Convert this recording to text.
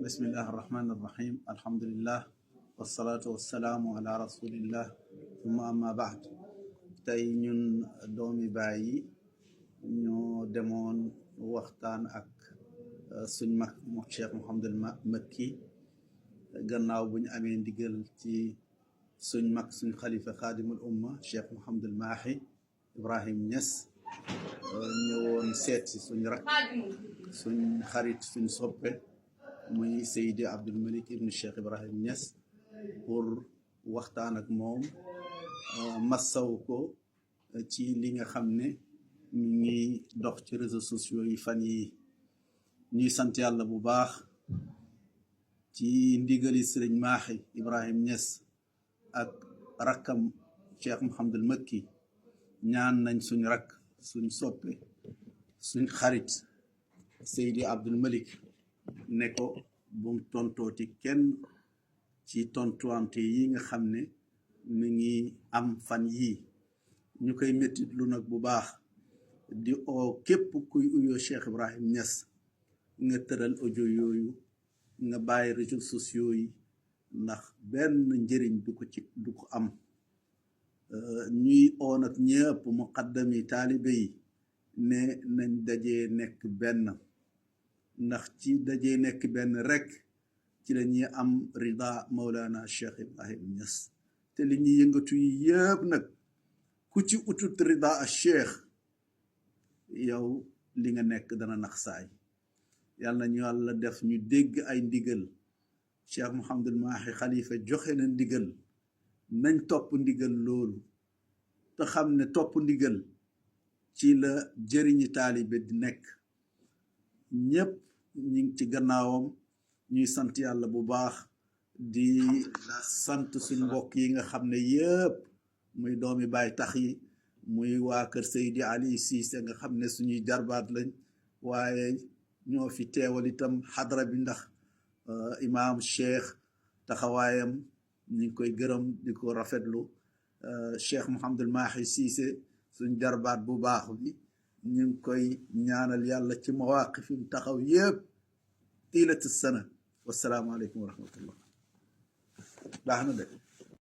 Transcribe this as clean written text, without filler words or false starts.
bismillahi irrahmani irrahim alhamdulillah wasalaatu wassalaamu ala rasulillah summa amma baad. tey ñun doomi baay yi ñoo demoon waxtaan ak suñ mag mu Cheikh Mouhamadul Makki gannaaw buñ amee ndigal ci suñ mag suñ xalifa xaadimul umma Cheikh Mouhamadul Mahi Ibrahim Niass ñëwoon seet si suñ rak suñ xarit suñ soppe muy Seydi Abdul Malik ibn Cheikh Ibrahim Niass pour waxtaan ak moom massaw ko ci li nga xam ne mi ngi dox ci réseaux sociaux yi fan yi. ñuy sant yàlla bu baax ci ndigali sëriñ Mahi Ibrahim Niass ak rakkam Cheikh Mouhamadul Makki ñaan nañ suñ rakk suñ soppe suñ xarit Seydi Abdul Malik ne ko bum tontooti kenn ci tontuwante yi nga xam ne mi ngi am fan yii ñu koy méttit lu nag bu baax di oo képp kuy uyoo Cheikh Ibrahim Niass nga tëral audio yooyu nga bàyyi réseaux sociaux yi ndax benn njëriñ du ko am. ñuy oo nag ñëpp muqaddami taalibe yi ne nañ dajee nekk benn ndax ci dajee nekk benn rek ci la ñuy am rida Mawlana Cheikh Ibrahim Niass te li ñuy yëngatu yi yëpp nag ku ci utut rida a cheikh yow li nga nekk dana nax saay. yàlla ñu yàlla def ñu dégg ay ndigal. Cheikh Mouhamadul Mahi xalifa joxe na ndigal nañ topp ndigal loolu te xam ne topp ndigal ci la jëriñi taalibe di nekk. ñëpp ñu ngi ci gannaawam ñuy sant yàlla bu baax di sant suñ mbokk yi nga xam ne yëpp muy doomi baay tax yi muy waa kër Seydi Ali Cissé nga xam ne suñuy jarbaat lañ waaye ñoo fi teewal itam xadra bi ndax imaam cheikh taxawaayam ñu ngi koy gërëm di ko rafetlu. Cheikh Mouhamadul Mahi Cissé suñ jarbaat bu baax bi ñu ngi koy ñaanal yàlla ci mawaqif yi taxaw yëpp tiilati sana. wassalaamu aleykum wa rahmatullah. baax na de.